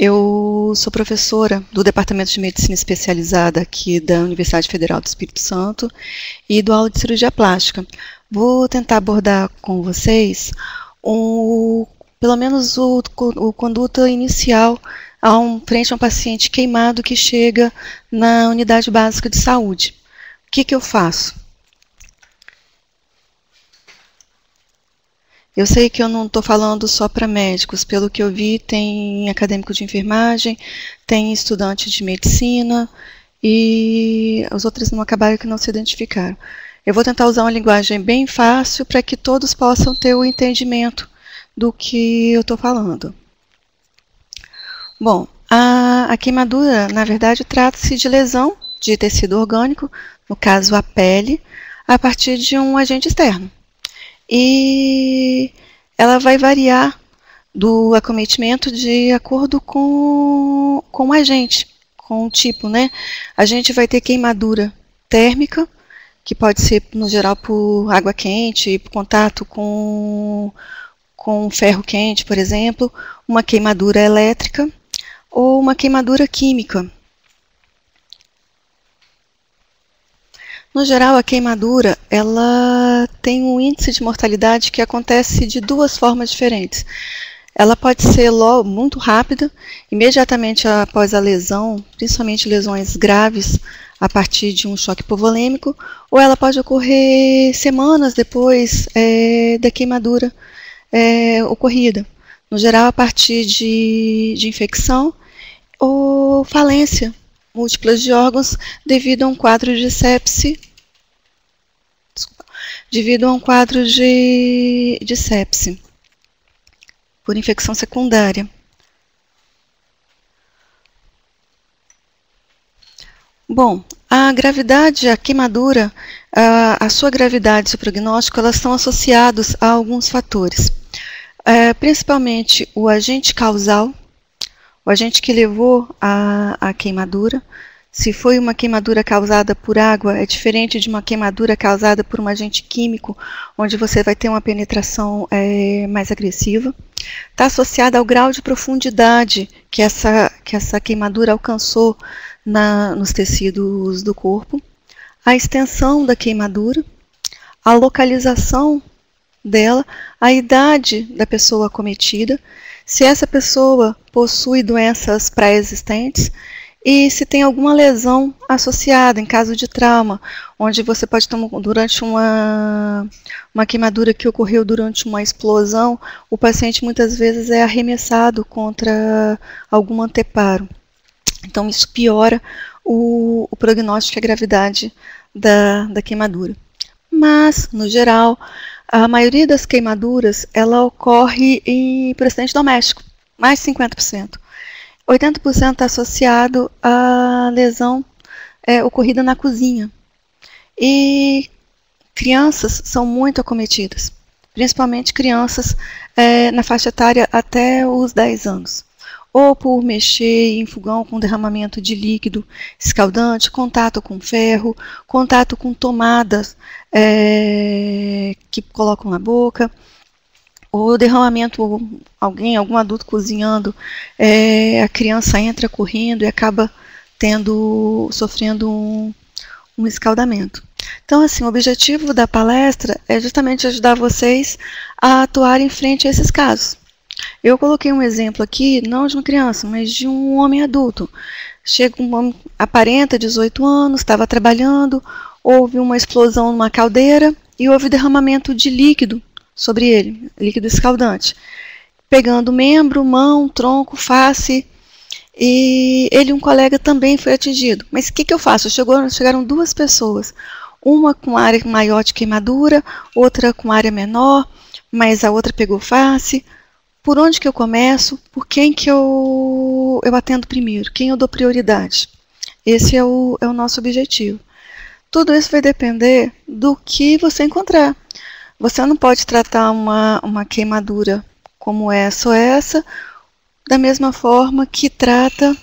Eu sou professora do Departamento de Medicina Especializada aqui da Universidade Federal do Espírito Santo e dou aula de cirurgia plástica. Vou tentar abordar com vocês pelo menos o conduta inicial frente a um paciente queimado que chega na unidade básica de saúde. O que eu faço? Eu sei que eu não estou falando só para médicos, pelo que eu vi tem acadêmico de enfermagem, tem estudante de medicina e os outros não acabaram que não se identificaram. Eu vou tentar usar uma linguagem bem fácil para que todos possam ter o entendimento do que eu estou falando. Bom, a queimadura, na verdade, trata-se de lesão de tecido orgânico, no caso a pele, a partir de um agente externo. E ela vai variar do acometimento de acordo com o agente, com o tipo, né? A gente vai ter queimadura térmica, que pode ser, no geral, por água quente, por contato com ferro quente, por exemplo, uma queimadura elétrica ou uma queimadura química. No geral, a queimadura ela tem um índice de mortalidade que acontece de duas formas diferentes. Ela pode ser muito rápida, imediatamente após a lesão, principalmente lesões graves, a partir de um choque hipovolêmico, ou ela pode ocorrer semanas depois da queimadura ocorrida. No geral, a partir de infecção ou falência múltiplas de órgãos devido a um quadro de sepse, sepse por infecção secundária. Bom, a gravidade, a queimadura, a sua gravidade e seu prognóstico, elas estão associados a alguns fatores. Principalmente o agente causal, o agente que levou à queimadura. Se foi uma queimadura causada por água, é diferente de uma queimadura causada por um agente químico, onde você vai ter uma penetração mais agressiva. Está associada ao grau de profundidade que essa queimadura alcançou nos tecidos do corpo, a extensão da queimadura, a localização dela, a idade da pessoa acometida, se essa pessoa possui doenças pré-existentes e se tem alguma lesão associada, em caso de trauma, onde você pode ter, durante uma queimadura que ocorreu durante uma explosão, o paciente muitas vezes é arremessado contra algum anteparo. Então isso piora o prognóstico e a gravidade da queimadura. Mas, no geral, a maioria das queimaduras, ela ocorre por acidente doméstico, mais de 50%. 80% está associado à lesão ocorrida na cozinha. E crianças são muito acometidas, principalmente crianças na faixa etária até os 10 anos. Ou por mexer em fogão com derramamento de líquido escaldante, contato com ferro, contato com tomadas que colocam na boca, ou derramamento, algum adulto cozinhando, a criança entra correndo e acaba sofrendo um escaldamento. Então, assim, o objetivo da palestra é justamente ajudar vocês a atuar em frente a esses casos. Eu coloquei um exemplo aqui, não de uma criança, mas de um homem adulto. Chega um homem, aparenta 18 anos, estava trabalhando, houve uma explosão numa caldeira e houve derramamento de líquido sobre ele, líquido escaldante. Pegando membro, mão, tronco, face, e ele e um colega também foi atingido. Mas o que eu faço? Chegaram duas pessoas, uma com área maior de queimadura, outra com área menor, mas a outra pegou face. Por onde que eu começo? Por quem que eu atendo primeiro? Quem eu dou prioridade? Esse é o nosso objetivo. Tudo isso vai depender do que você encontrar. Você não pode tratar uma queimadura como essa ou essa da mesma forma que trata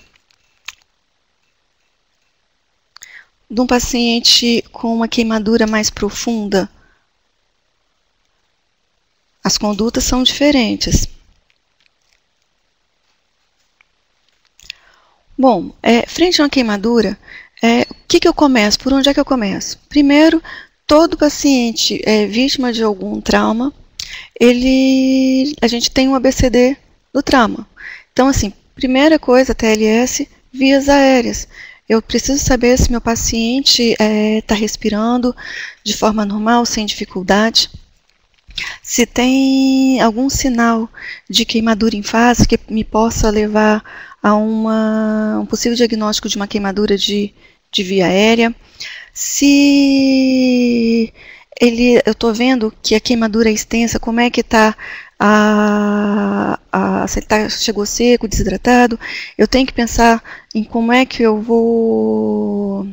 de um paciente com uma queimadura mais profunda. As condutas são diferentes. Bom, frente a uma queimadura, o que eu começo? Por onde é que eu começo? Primeiro, todo paciente vítima de algum trauma, a gente tem um ABCD do trauma. Então, assim, primeira coisa, TLS, vias aéreas. Eu preciso saber se meu paciente está respirando de forma normal, sem dificuldade. Se tem algum sinal de queimadura em fase que me possa levar a um possível diagnóstico de uma queimadura de via aérea. Se eu estou vendo que a queimadura é extensa, como é que está, se ele chegou seco, desidratado, eu tenho que pensar em como é que eu vou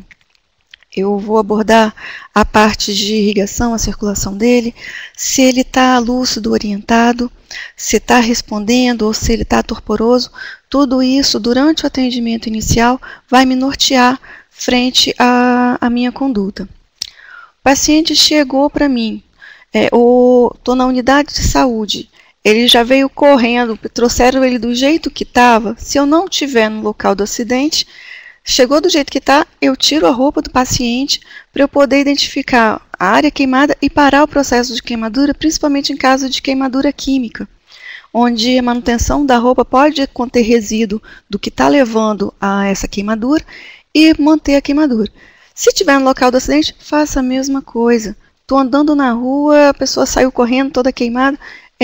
abordar a parte de irrigação, a circulação dele, se ele está lúcido, orientado, se está respondendo ou se ele está torporoso. Tudo isso, durante o atendimento inicial, vai me nortear frente à minha conduta. O paciente chegou para mim, estou na unidade de saúde, ele já veio correndo, trouxeram ele do jeito que estava. Se eu não estiver no local do acidente, chegou do jeito que está, eu tiro a roupa do paciente para eu poder identificar a área queimada e parar o processo de queimadura, principalmente em caso de queimadura química, onde a manutenção da roupa pode conter resíduo do que está levando a essa queimadura e manter a queimadura. Se estiver no local do acidente, faça a mesma coisa. Estou andando na rua, a pessoa saiu correndo toda queimada,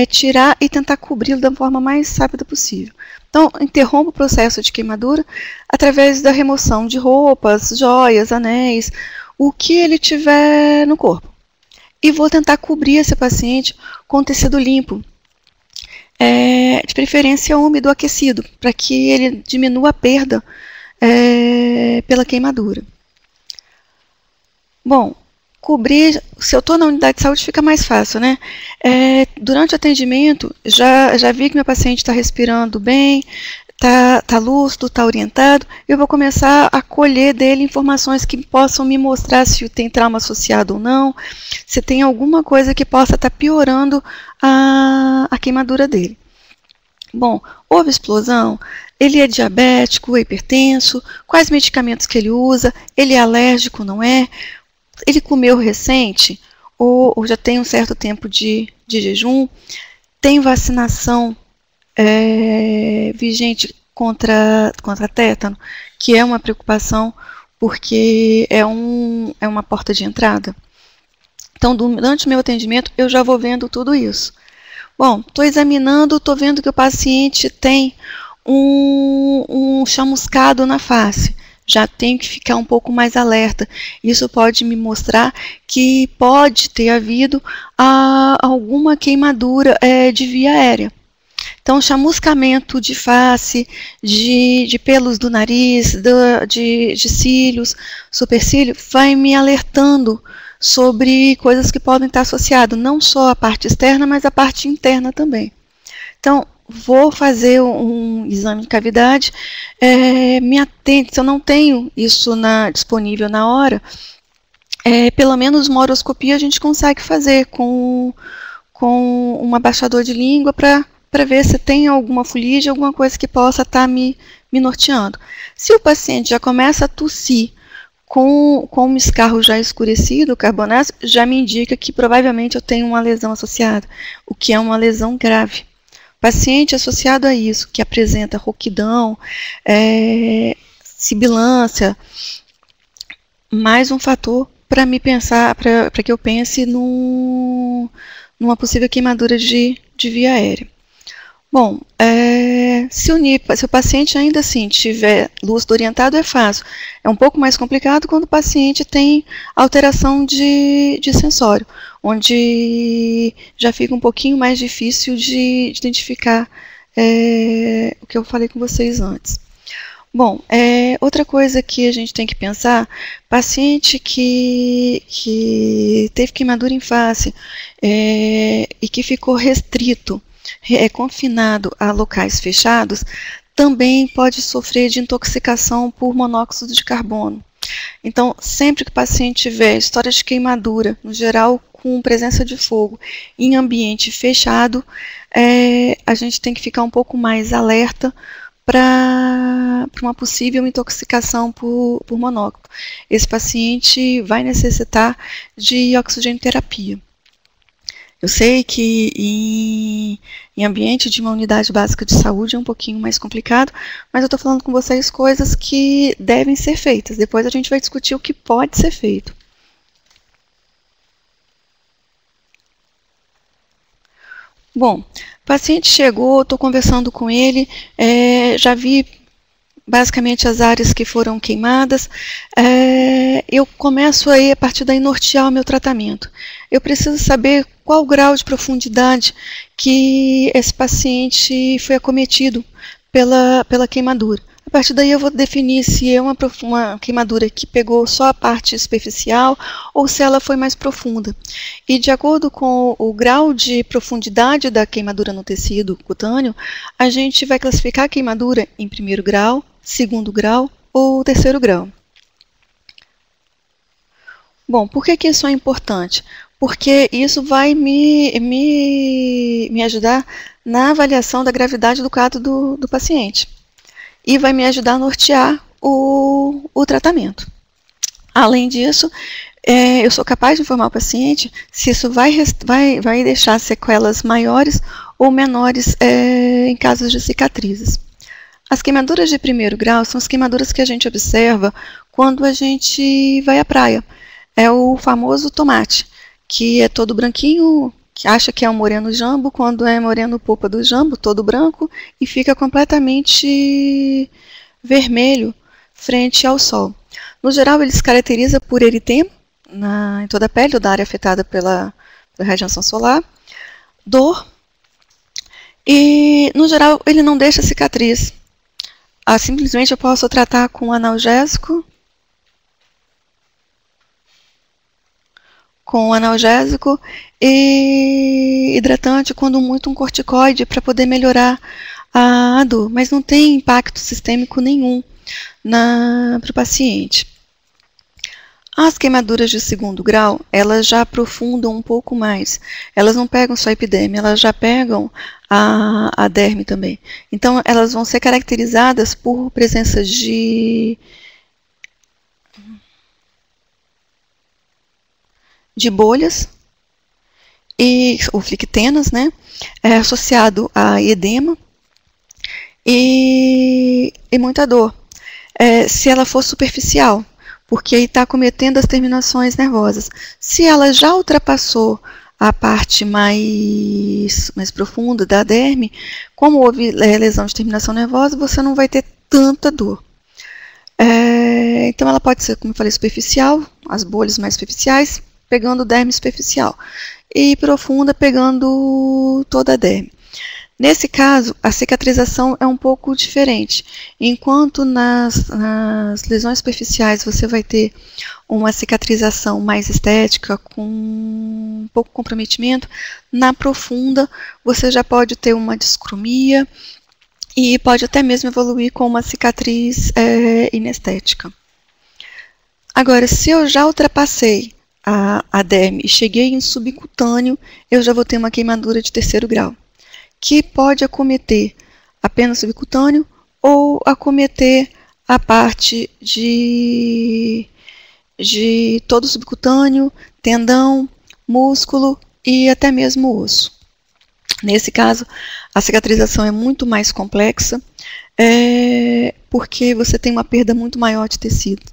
tirar e tentar cobri-lo da forma mais rápida possível. Então, interrompa o processo de queimadura através da remoção de roupas, joias, anéis, o que ele tiver no corpo. E vou tentar cobrir esse paciente com tecido limpo, de preferência úmido aquecido, para que ele diminua a perda pela queimadura. Bom, cobrir, se eu estou na unidade de saúde fica mais fácil, né? Durante o atendimento, já vi que meu paciente está respirando bem, está lúcido, está orientado, eu vou começar a colher dele informações que possam me mostrar se tem trauma associado ou não, se tem alguma coisa que possa estar piorando a queimadura dele. Bom, houve explosão, ele é diabético, hipertenso, quais medicamentos que ele usa, ele é alérgico, não é? Ele comeu recente ou já tem um certo tempo de jejum, tem vacinação vigente contra tétano, que é uma preocupação porque é uma porta de entrada. Então, durante o meu atendimento, eu já vou vendo tudo isso. Bom, estou examinando, estou vendo que o paciente tem um chamuscado na face. Já tenho que ficar um pouco mais alerta. Isso pode me mostrar que pode ter havido alguma queimadura de via aérea. Então, chamuscamento de face, de pelos do nariz, de cílios, supercílio, vai me alertando sobre coisas que podem estar associadas, não só a parte externa, mas a parte interna também. Então, vou fazer um exame de cavidade, me atente, se eu não tenho isso disponível na hora, pelo menos uma horoscopia a gente consegue fazer com um abaixador de língua para ver se tem alguma fuligem, alguma coisa que possa estar me norteando. Se o paciente já começa a tossir com um escarro já escurecido, carbonáceo, já me indica que provavelmente eu tenho uma lesão associada, o que é uma lesão grave. Paciente associado a isso, que apresenta rouquidão, sibilância, mais um fator para me pensar, para que eu pense numa possível queimadura de via aérea. Bom, se o paciente ainda assim tiver lúcido orientado, é fácil. É um pouco mais complicado quando o paciente tem alteração de sensório, onde já fica um pouquinho mais difícil de identificar o que eu falei com vocês antes. Bom, outra coisa que a gente tem que pensar, paciente que teve queimadura em face e que ficou restrito, confinado a locais fechados, também pode sofrer de intoxicação por monóxido de carbono. Então, sempre que o paciente tiver história de queimadura, no geral com presença de fogo, em ambiente fechado, a gente tem que ficar um pouco mais alerta para uma possível intoxicação por monóxido. Esse paciente vai necessitar de oxigenoterapia. Eu sei que em ambiente de uma unidade básica de saúde é um pouquinho mais complicado, mas eu estou falando com vocês coisas que devem ser feitas. Depois a gente vai discutir o que pode ser feito. Bom, o paciente chegou, estou conversando com ele, já vi basicamente as áreas que foram queimadas. Eu começo aí, a partir daí, nortear o meu tratamento. Eu preciso saber qual o grau de profundidade que esse paciente foi acometido pela queimadura. A partir daí eu vou definir se é uma queimadura que pegou só a parte superficial ou se ela foi mais profunda. E de acordo com o grau de profundidade da queimadura no tecido cutâneo, a gente vai classificar a queimadura em primeiro grau, segundo grau ou terceiro grau. Bom, por que isso é importante? Porque isso vai me ajudar na avaliação da gravidade do quadro do paciente. E vai me ajudar a nortear o tratamento. Além disso, eu sou capaz de informar o paciente se isso vai deixar sequelas maiores ou menores em casos de cicatrizes. As queimaduras de primeiro grau são as queimaduras que a gente observa quando a gente vai à praia. É o famoso tomate, que é todo branquinho, que acha que é um moreno jambo, quando é moreno polpa do jambo, todo branco, e fica completamente vermelho frente ao sol. No geral, ele se caracteriza por eritema em toda a pele, ou da área afetada pela radiação solar, dor, e, no geral, ele não deixa cicatriz. Simplesmente eu posso tratar com analgésico, e hidratante, quando muito um corticoide, para poder melhorar a dor, mas não tem impacto sistêmico nenhum para o paciente. As queimaduras de segundo grau, elas já aprofundam um pouco mais. Elas não pegam só a epiderme, elas já pegam a derme também. Então, elas vão ser caracterizadas por presença de bolhas ou flictenas, né, associado a edema e muita dor. Se ela for superficial, porque aí está acometendo as terminações nervosas. Se ela já ultrapassou a parte mais profunda da derme, como houve lesão de terminação nervosa, você não vai ter tanta dor. Então ela pode ser, como eu falei, superficial, as bolhas mais superficiais, pegando derme superficial, e profunda, pegando toda a derme. Nesse caso, a cicatrização é um pouco diferente. Enquanto nas lesões superficiais você vai ter uma cicatrização mais estética, com um pouco comprometimento, na profunda você já pode ter uma discromia e pode até mesmo evoluir com uma cicatriz inestética. Agora, se eu já ultrapassei a derme e cheguei em subcutâneo, eu já vou ter uma queimadura de terceiro grau, que pode acometer apenas subcutâneo ou acometer a parte de todo subcutâneo, tendão, músculo e até mesmo osso. Nesse caso, a cicatrização é muito mais complexa, porque você tem uma perda muito maior de tecido.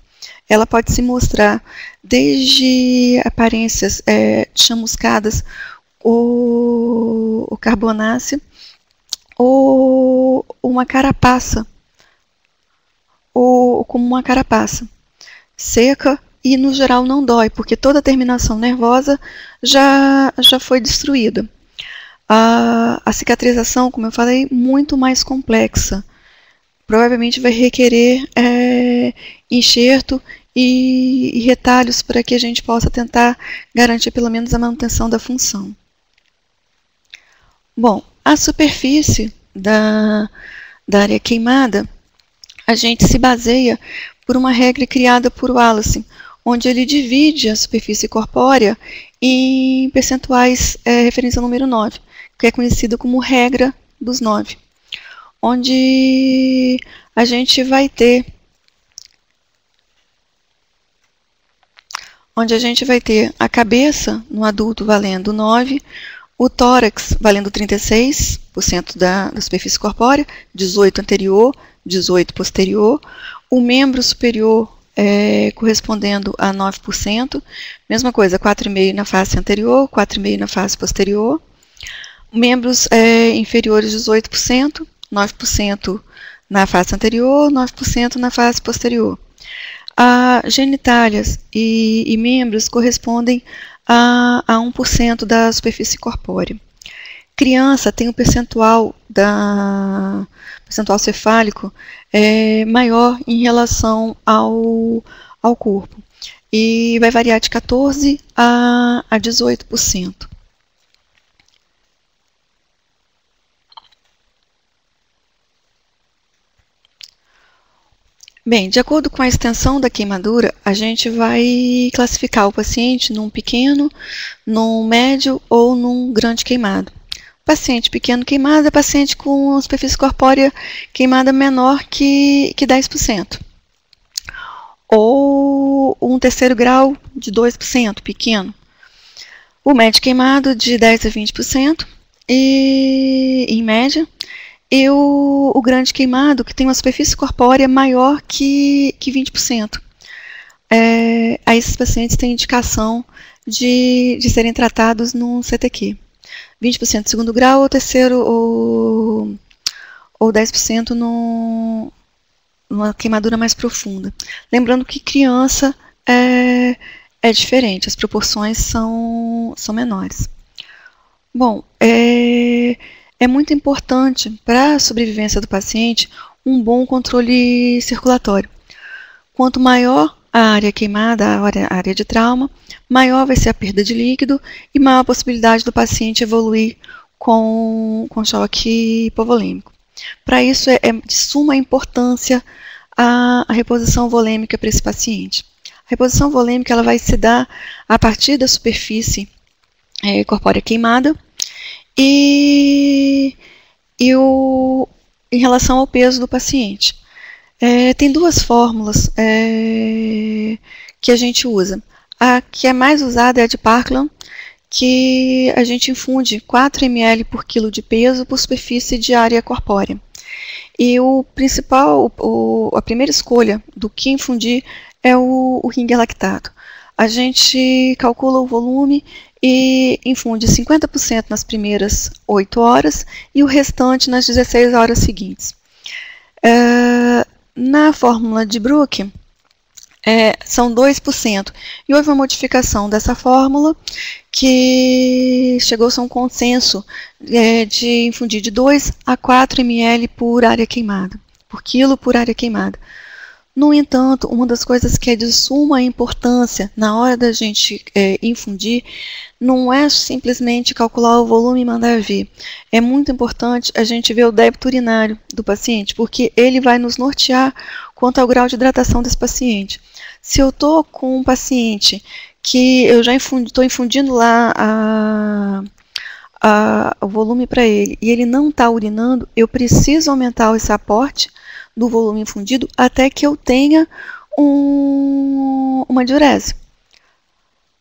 Ela pode se mostrar desde aparências chamuscadas, o carbonácea, ou uma carapaça, ou como uma carapaça seca, e no geral não dói, porque toda a terminação nervosa já foi destruída. A cicatrização, como eu falei, muito mais complexa. Provavelmente vai requerer enxerto e retalhos para que a gente possa tentar garantir pelo menos a manutenção da função. Bom, a superfície da área queimada, a gente se baseia por uma regra criada por Wallace, onde ele divide a superfície corpórea em percentuais referência ao número 9, que é conhecida como regra dos 9. onde a gente vai ter a cabeça no adulto valendo 9, o tórax valendo 36% da superfície corpórea, 18 anterior, 18 posterior, o membro superior correspondendo a 9%, mesma coisa, 4,5% na face anterior, 4,5% na face posterior, membros inferiores 18%, 9% na face anterior, 9% na face posterior. Genitálias e membros correspondem a 1% da superfície corpórea. Criança tem um percentual cefálico maior em relação ao corpo e vai variar de 14% a 18%. Bem, de acordo com a extensão da queimadura, a gente vai classificar o paciente num pequeno, num médio ou num grande queimado. Paciente pequeno queimado é paciente com superfície corpórea queimada menor que 10%. Ou um terceiro grau de 2%, pequeno. O médio queimado de 10% a 20%, em média. E o grande queimado, que tem uma superfície corpórea maior que 20%. A esses pacientes têm indicação de serem tratados num CTQ. 20% de segundo grau, ou terceiro, ou 10% numa queimadura mais profunda. Lembrando que criança é diferente, as proporções são menores. Bom, é muito importante para a sobrevivência do paciente um bom controle circulatório. Quanto maior a área queimada, a área de trauma, maior vai ser a perda de líquido e maior a possibilidade do paciente evoluir com choque hipovolêmico. Para isso é de suma importância a reposição volêmica para esse paciente. A reposição volêmica ela vai se dar a partir da superfície corpórea queimada e em relação ao peso do paciente. Tem duas fórmulas que a gente usa. A que é mais usada é a de Parkland, que a gente infunde 4 ml por quilo de peso por superfície de área corpórea. E a primeira escolha do que infundir é o Ringer lactato. A gente calcula o volume e infunde 50% nas primeiras 8 horas e o restante nas 16 horas seguintes. Na fórmula de Brook, são 2%. E houve uma modificação dessa fórmula que chegou-se a um consenso de infundir de 2 a 4 ml por área queimada, por quilo por área queimada. No entanto, uma das coisas que é de suma importância na hora da gente infundir não é simplesmente calcular o volume e mandar ver. É muito importante a gente ver o débito urinário do paciente, porque ele vai nos nortear quanto ao grau de hidratação desse paciente. Se eu estou com um paciente que eu já estou infundindo lá o volume para ele e ele não está urinando, eu preciso aumentar esse aporte do volume infundido até que eu tenha uma diurese.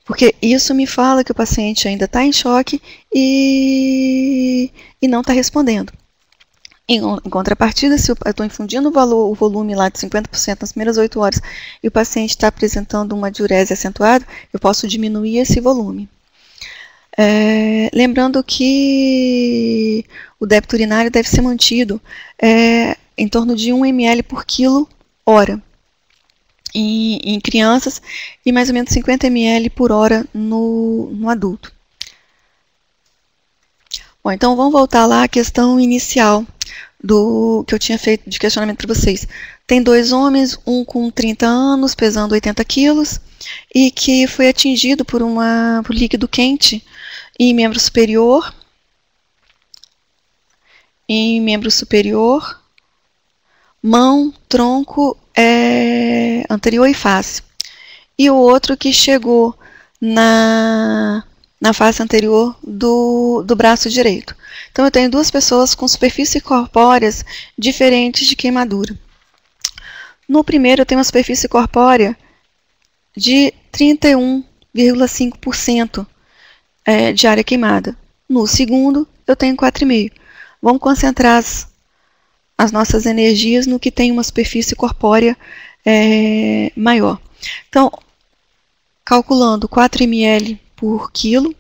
Porque isso me fala que o paciente ainda está em choque e não está respondendo. Em contrapartida, se eu estou infundindo o volume lá de 50% nas primeiras 8 horas e o paciente está apresentando uma diurese acentuada, eu posso diminuir esse volume. Lembrando que o débito urinário deve ser mantido em torno de 1 ml por quilo hora em crianças e mais ou menos 50 ml por hora no adulto. Bom, então vamos voltar lá à questão inicial que eu tinha feito de questionamento para vocês. Tem 2 homens, um com 30 anos, pesando 80 quilos, e que foi atingido por líquido quente em membro superior, mão, tronco anterior e face. E o outro que chegou na na face anterior do braço direito. Então, eu tenho duas pessoas com superfícies corpóreas diferentes de queimadura. No primeiro, eu tenho uma superfície corpórea de 31,5% de área queimada. No segundo, eu tenho 4,5%. Vamos concentrar as nossas energias no que tem uma superfície corpórea maior. Então, calculando 4 ml por quilo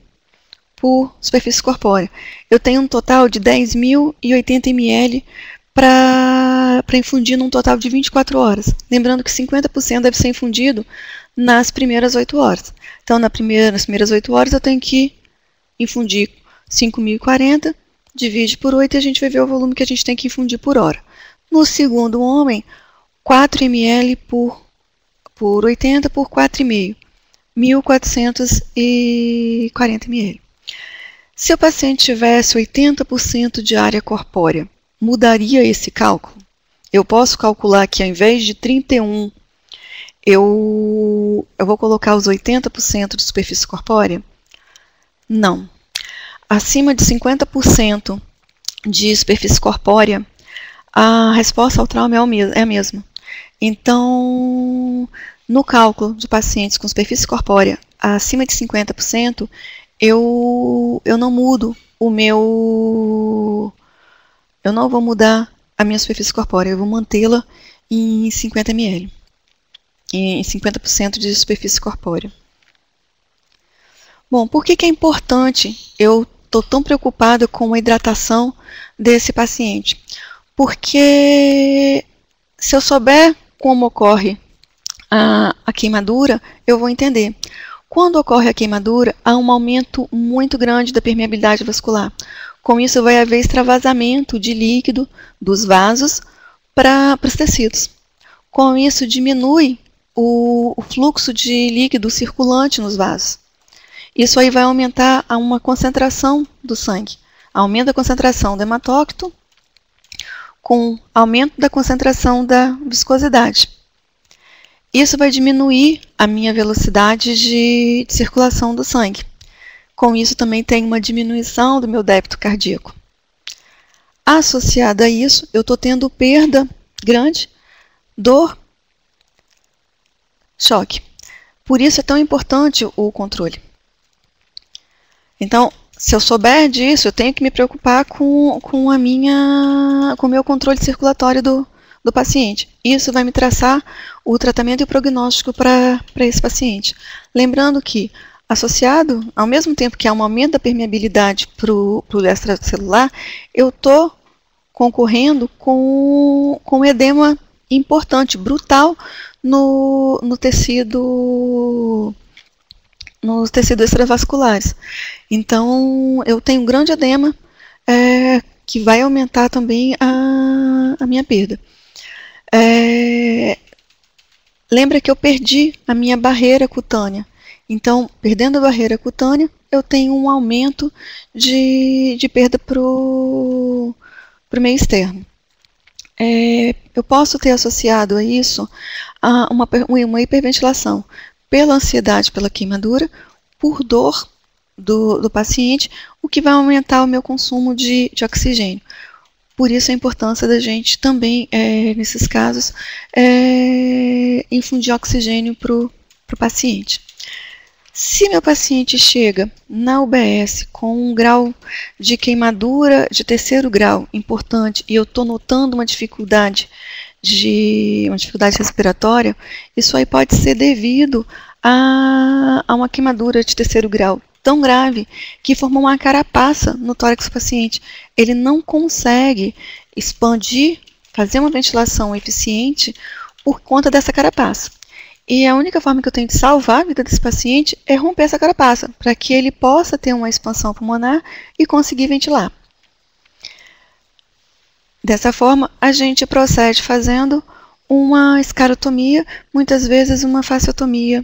por superfície corpórea, eu tenho um total de 10.080 ml para infundir num total de 24 horas. Lembrando que 50% deve ser infundido nas primeiras 8 horas. Então, nas primeiras 8 horas, eu tenho que infundir 5.040, divide por 8 e a gente vai ver o volume que a gente tem que infundir por hora. No segundo homem, 4 ml por 80 por 4,5, 1.440 ml. Se o paciente tivesse 80% de área corpórea, mudaria esse cálculo? Eu posso calcular que ao invés de 31, eu vou colocar os 80% de superfície corpórea? Não. Acima de 50% de superfície corpórea, a resposta ao trauma é a mesma. Então, no cálculo de pacientes com superfície corpórea acima de 50%, eu não mudo eu não vou mudar a minha superfície corpórea, eu vou mantê-la em 50 ml, em 50% de superfície corpórea. Bom, por que é importante? Eu estou tão preocupada com a hidratação desse paciente. Porque se eu souber como ocorre a queimadura, eu vou entender. Quando ocorre a queimadura, há um aumento muito grande da permeabilidade vascular. Com isso, vai haver extravasamento de líquido dos vasos para os tecidos. Com isso, diminui o fluxo de líquido circulante nos vasos. Isso aí vai aumentar uma concentração do sangue. Aumenta a concentração do hematócrito com aumento da concentração da viscosidade. Isso vai diminuir a minha velocidade de circulação do sangue. Com isso, também tem uma diminuição do meu débito cardíaco. Associado a isso, eu estou tendo perda grande, dor, choque. Por isso é tão importante o controle. Então, se eu souber disso, eu tenho que me preocupar com o meu controle circulatório do paciente. Isso vai me traçar o tratamento e o prognóstico para esse paciente. Lembrando que, associado, ao mesmo tempo que há um aumento da permeabilidade para o extracelular, eu estou concorrendo com um edema importante, brutal, nos tecidos extravasculares. Então, eu tenho um grande edema que vai aumentar também a minha perda. Lembra que eu perdi a minha barreira cutânea. Então, perdendo a barreira cutânea, eu tenho um aumento de perda para o meio externo. Eu posso ter associado a isso uma hiperventilação pela ansiedade, pela queimadura, por dor do paciente, o que vai aumentar o meu consumo de oxigênio. Por isso a importância da gente também, nesses casos, infundir oxigênio para o paciente. Se meu paciente chega na UBS com um grau de queimadura de 3º grau importante e eu estou notando uma dificuldade respiratória, isso aí pode ser devido a uma queimadura de 3º grau tão grave que formou uma carapaça no tórax do paciente. Ele não consegue expandir, fazer uma ventilação eficiente por conta dessa carapaça. E a única forma que eu tenho de salvar a vida desse paciente é romper essa carapaça, para que ele possa ter uma expansão pulmonar e conseguir ventilar. Dessa forma, a gente procede fazendo uma escarotomia, muitas vezes uma fasciotomia,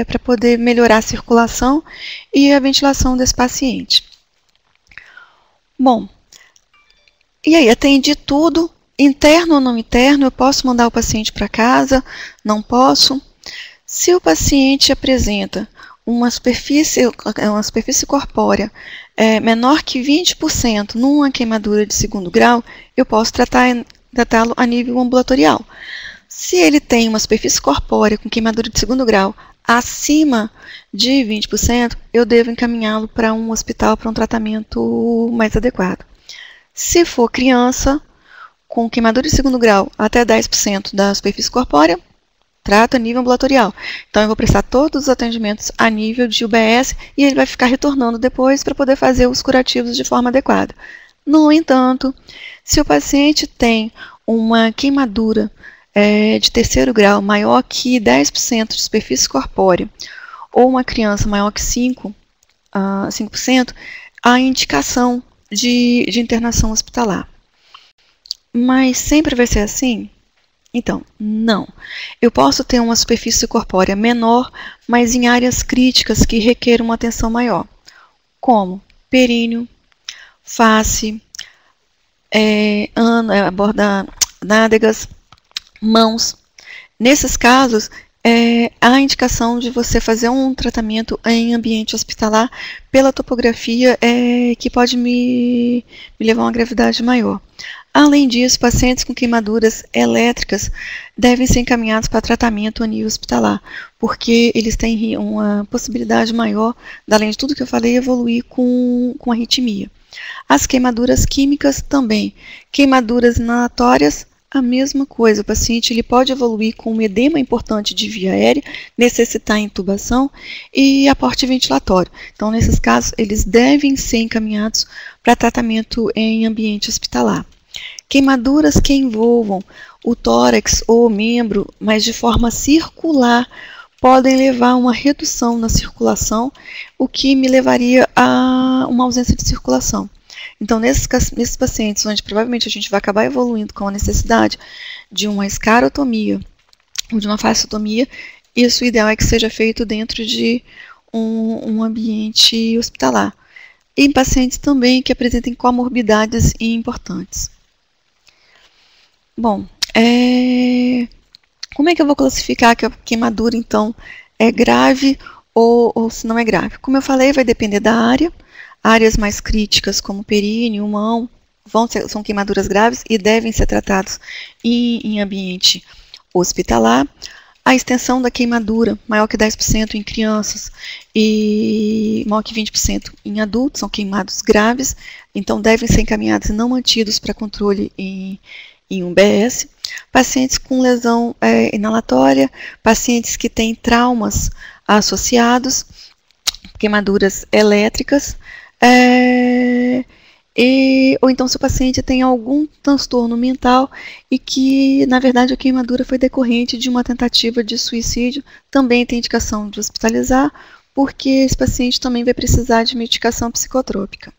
para poder melhorar a circulação e a ventilação desse paciente. Bom, e aí, atendi tudo, interno ou não interno, eu posso mandar o paciente para casa, não posso. Se o paciente apresenta uma superfície corpórea menor que 20% numa queimadura de segundo grau, eu posso tratá-lo a nível ambulatorial. Se ele tem uma superfície corpórea com queimadura de segundo grau acima de 20%, eu devo encaminhá-lo para um hospital para um tratamento mais adequado. Se for criança com queimadura de segundo grau até 10% da superfície corpórea, trato a nível ambulatorial. Então, eu vou prestar todos os atendimentos a nível de UBS e ele vai ficar retornando depois para poder fazer os curativos de forma adequada. No entanto, se o paciente tem uma queimadura de terceiro grau maior que 10% de superfície corpórea ou uma criança maior que 5%, há indicação de internação hospitalar. Mas sempre vai ser assim? Então, não. Eu posso ter uma superfície corpórea menor, mas em áreas críticas que requerem uma atenção maior, como períneo, face, nádegas, mãos. Nesses casos, há indicação de você fazer um tratamento em ambiente hospitalar pela topografia que pode me levar a uma gravidade maior. Além disso, pacientes com queimaduras elétricas devem ser encaminhados para tratamento a nível hospitalar, porque eles têm uma possibilidade maior, além de tudo que eu falei, evoluir com arritmia. As queimaduras químicas também. Queimaduras inalatórias, a mesma coisa. O paciente ele pode evoluir com um edema importante de via aérea, necessitar intubação e aporte ventilatório. Então, nesses casos, eles devem ser encaminhados para tratamento em ambiente hospitalar. Queimaduras que envolvam o tórax ou o membro, mas de forma circular, podem levar a uma redução na circulação, o que me levaria a uma ausência de circulação. Então, nesses pacientes onde provavelmente a gente vai acabar evoluindo com a necessidade de uma escarotomia ou de uma fasciotomia, isso o ideal é que seja feito dentro de um ambiente hospitalar. E em pacientes também que apresentem comorbidades importantes. Bom, como é que eu vou classificar que a queimadura, então, é grave ou se não é grave? Como eu falei, vai depender da área. Áreas mais críticas, como períneo, mão, são queimaduras graves e devem ser tratados em ambiente hospitalar. A extensão da queimadura, maior que 10% em crianças e maior que 20% em adultos, são queimados graves, então devem ser encaminhados e não mantidos para controle em UBS. Pacientes com lesão inalatória, pacientes que têm traumas associados, queimaduras elétricas, ou então se o paciente tem algum transtorno mental e que, na verdade, a queimadura foi decorrente de uma tentativa de suicídio, também tem indicação de hospitalizar, porque esse paciente também vai precisar de medicação psicotrópica.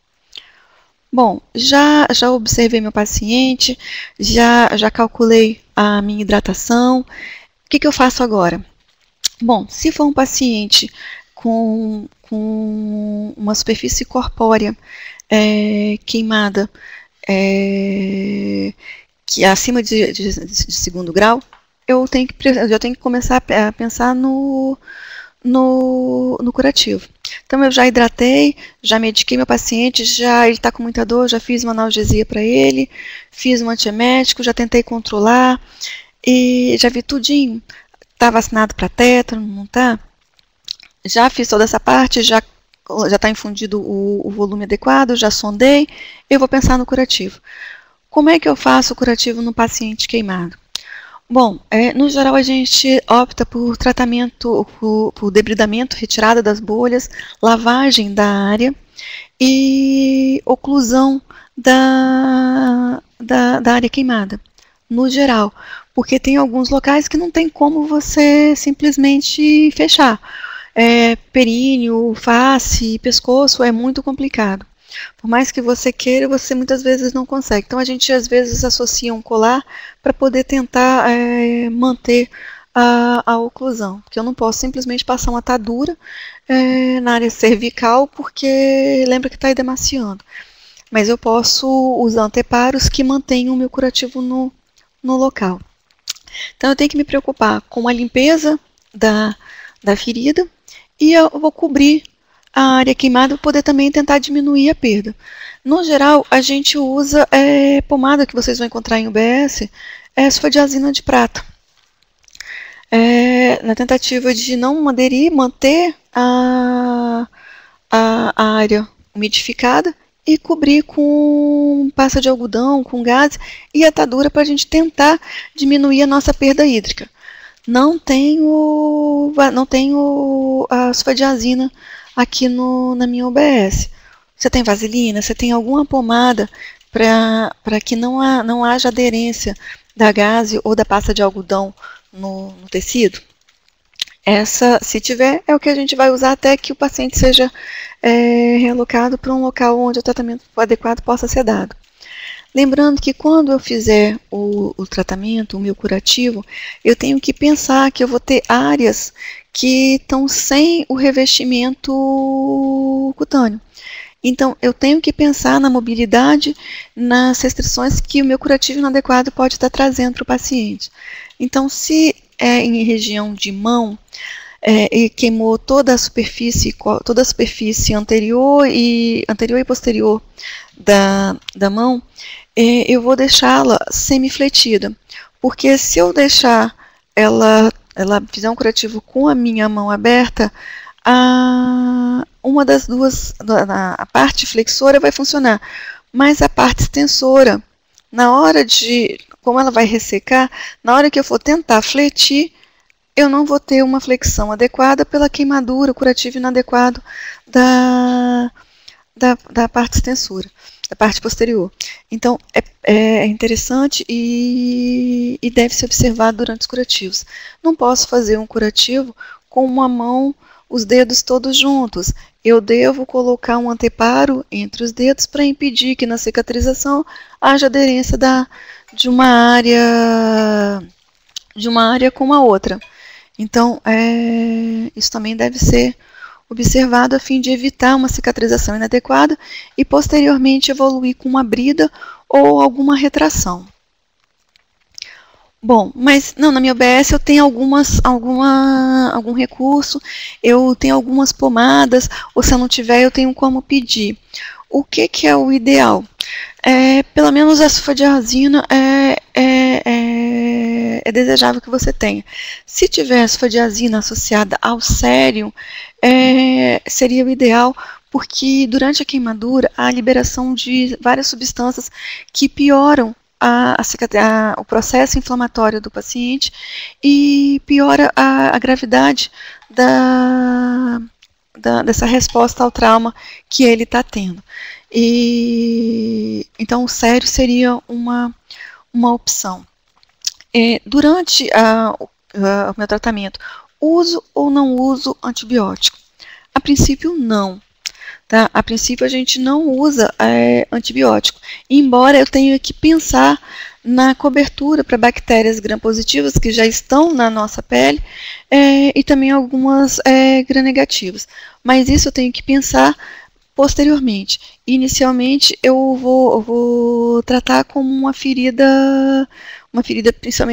Bom, já observei meu paciente, já calculei a minha hidratação. O que eu faço agora? Bom, se for um paciente com uma superfície corpórea queimada que é acima de segundo grau, eu tenho que começar a pensar no curativo. Então, eu já hidratei, já mediquei meu paciente, ele está com muita dor, já fiz uma analgesia para ele, fiz um antiemético, já tentei controlar e já vi tudinho. Está vacinado para tétano, não está? Já fiz toda essa parte, já está infundido o volume adequado, já sondei, eu vou pensar no curativo. Como é que eu faço o curativo no paciente queimado? Bom, no geral a gente opta por tratamento, por debridamento, retirada das bolhas, lavagem da área e oclusão da área queimada, no geral. Porque tem alguns locais que não tem como você simplesmente fechar. Períneo, face, pescoço é muito complicado. Por mais que você queira, você muitas vezes não consegue. Então, a gente às vezes associa um colar para poder tentar manter a oclusão. Porque eu não posso simplesmente passar uma atadura na área cervical, porque lembra que está edemaciando. Mas eu posso usar anteparos que mantenham o meu curativo no local. Então, eu tenho que me preocupar com a limpeza da ferida e eu vou cobrir a área queimada para poder também tentar diminuir a perda. No geral, a gente usa pomada que vocês vão encontrar em UBS, sulfadiazina de prata. Na tentativa de não aderir, manter a área umidificada e cobrir com pasta de algodão, com gás e atadura para a gente tentar diminuir a nossa perda hídrica. Não tenho a sulfadiazina aqui na minha UBS. Você tem vaselina? Você tem alguma pomada para que não haja aderência da gaze ou da pasta de algodão no tecido? Essa, se tiver, é o que a gente vai usar até que o paciente seja realocado para um local onde o tratamento adequado possa ser dado. Lembrando que quando eu fizer o tratamento, o meu curativo, eu tenho que pensar que eu vou ter áreas que estão sem o revestimento cutâneo. Então, eu tenho que pensar na mobilidade, nas restrições que o meu curativo inadequado pode estar trazendo para o paciente. Então, se é em região de mão, e queimou toda a superfície anterior e posterior da mão, eu vou deixá-la semifletida, porque se eu deixar ela fizer um curativo com a minha mão aberta, uma das duas, a parte flexora vai funcionar, mas a parte extensora, como ela vai ressecar, na hora que eu for tentar fletir, eu não vou ter uma flexão adequada pela queimadura, o curativo inadequado da parte extensora, da parte posterior. Então, é interessante e deve ser observado durante os curativos. Não posso fazer um curativo com uma mão, os dedos todos juntos. Eu devo colocar um anteparo entre os dedos para impedir que na cicatrização haja aderência de uma área com a outra. Então, isso também deve ser observado a fim de evitar uma cicatrização inadequada e posteriormente evoluir com uma brida ou alguma retração. Bom, mas não, na minha UBS eu tenho algum recurso, eu tenho algumas pomadas, ou se eu não tiver, eu tenho como pedir. O que é o ideal? Pelo menos a sulfadiazina é desejável que você tenha. Se tiver sulfadiazina associada ao sérum, seria o ideal, porque durante a queimadura há a liberação de várias substâncias que pioram o processo inflamatório do paciente e piora a gravidade dessa resposta ao trauma que ele está tendo. Então, o sérum seria uma opção. Durante o meu tratamento, uso ou não uso antibiótico? A princípio, não. Tá? A princípio, a gente não usa antibiótico, embora eu tenha que pensar na cobertura para bactérias gram-positivas que já estão na nossa pele e também algumas gram-negativas. Mas isso eu tenho que pensar posteriormente. Inicialmente, eu vou tratar como uma ferida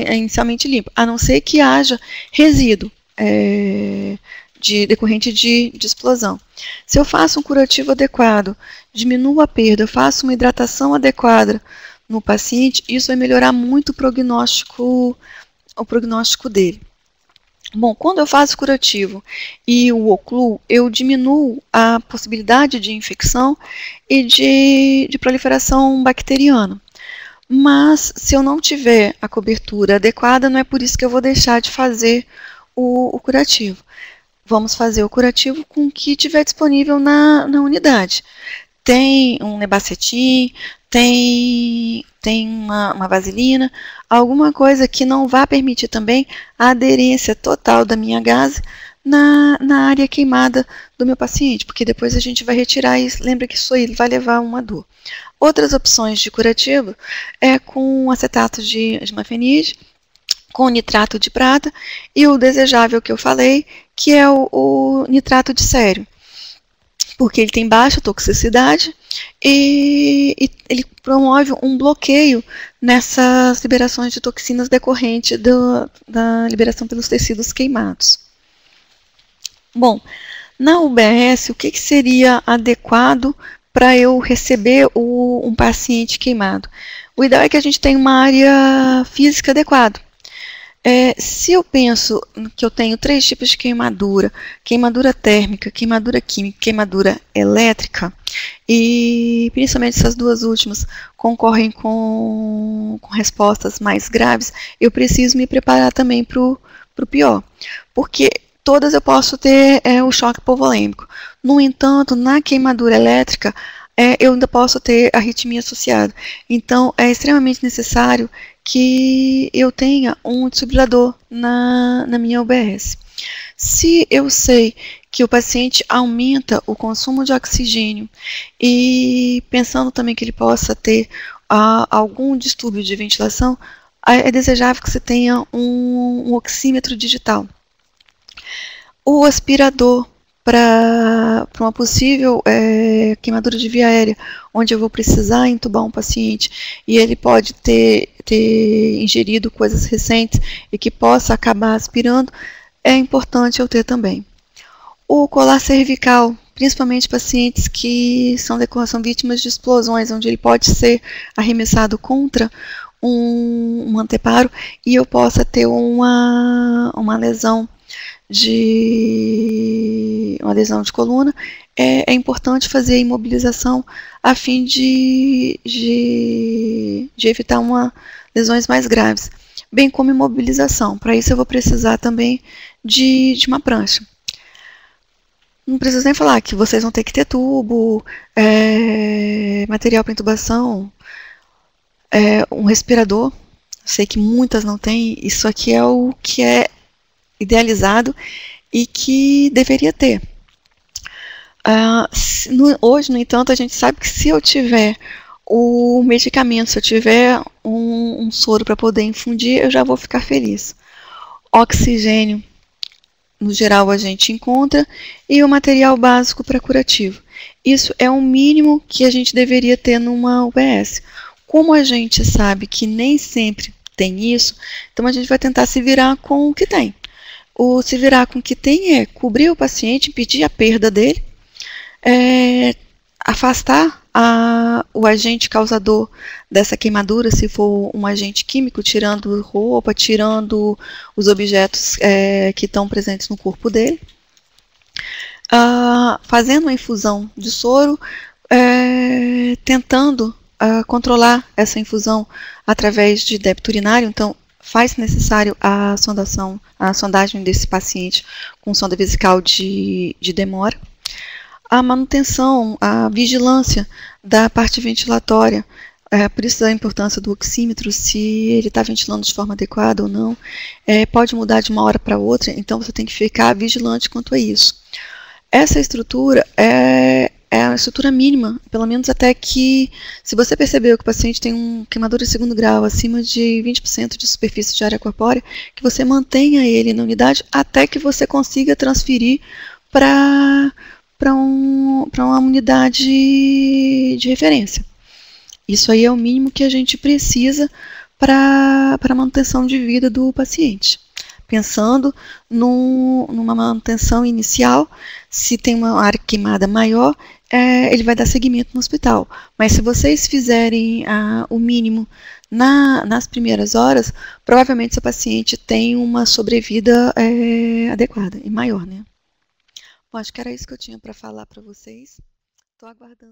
inicialmente limpa, a não ser que haja resíduo decorrente de explosão. Se eu faço um curativo adequado, diminuo a perda, eu faço uma hidratação adequada no paciente, isso vai melhorar muito o prognóstico dele. Bom, quando eu faço curativo e o ocluo, eu diminuo a possibilidade de infecção e de proliferação bacteriana. Mas, se eu não tiver a cobertura adequada, não é por isso que eu vou deixar de fazer o curativo. Vamos fazer o curativo com o que tiver disponível na unidade. Tem um nebacetim, tem uma vaselina, alguma coisa que não vá permitir também a aderência total da minha gaze na área queimada do meu paciente, porque depois a gente vai retirar isso. Lembra que isso aí vai levar uma dor. Outras opções de curativo com acetato de mafenide, com nitrato de prata e o desejável que eu falei, que é o nitrato de sérum, porque ele tem baixa toxicidade e ele promove um bloqueio nessas liberações de toxinas decorrente da liberação pelos tecidos queimados. Bom, Na UBS, o que seria adequado para eu receber um paciente queimado? O ideal é que a gente tenha uma área física adequada. Se eu penso que eu tenho 3 tipos de queimadura: queimadura térmica, queimadura química, queimadura elétrica, e principalmente essas duas últimas concorrem com respostas mais graves, eu preciso me preparar também para o pior, porque todas eu posso ter o choque hipovolêmico. No entanto, na queimadura elétrica, eu ainda posso ter arritmia associada. Então, é extremamente necessário que eu tenha um desfibrilador na minha UBS. Se eu sei que o paciente aumenta o consumo de oxigênio e pensando também que ele possa ter algum distúrbio de ventilação, é desejável que você tenha um oxímetro digital. O aspirador para uma possível queimadura de via aérea, onde eu vou precisar entubar um paciente e ele pode ter ingerido coisas recentes e que possa acabar aspirando, é importante eu ter também. O colar cervical, principalmente pacientes que são vítimas de explosões, onde ele pode ser arremessado contra um anteparo e eu possa ter uma lesão de coluna, é importante fazer a imobilização a fim de evitar lesões mais graves, bem como imobilização. Para isso eu vou precisar também de uma prancha. Não preciso nem falar que vocês vão ter que ter tubo, material para intubação, um respirador. Sei que muitas não têm, isso aqui é o que é idealizado e que deveria ter. Hoje, no entanto, a gente sabe que se eu tiver o medicamento, se eu tiver um soro para poder infundir, eu já vou ficar feliz. Oxigênio, no geral, a gente encontra, e o material básico para curativo. Isso é o mínimo que a gente deveria ter numa UBS. Como a gente sabe que nem sempre tem isso, então a gente vai tentar se virar com o que tem. O se virar com o que tem é cobrir o paciente, impedir a perda dele, afastar o agente causador dessa queimadura, se for um agente químico, tirando roupa, tirando os objetos que estão presentes no corpo dele, fazendo uma infusão de soro, tentando controlar essa infusão através de débito urinário. Então, faz necessário a sondagem desse paciente com sonda vesical de demora. A manutenção, a vigilância da parte ventilatória, por isso a importância do oxímetro, se ele está ventilando de forma adequada ou não, pode mudar de uma hora para outra, então você tem que ficar vigilante quanto a isso. Essa estrutura é a estrutura mínima, pelo menos até que, se você percebeu que o paciente tem uma queimadura de 2º grau, acima de 20% de superfície de área corpórea, que você mantenha ele na unidade até que você consiga transferir para uma unidade de referência. Isso aí é o mínimo que a gente precisa para a manutenção de vida do paciente. Pensando numa manutenção inicial, se tem uma área queimada maior, ele vai dar seguimento no hospital. Mas se vocês fizerem o mínimo nas primeiras horas, provavelmente seu paciente tem uma sobrevida adequada e maior, né? Bom, acho que era isso que eu tinha para falar para vocês. Estou aguardando.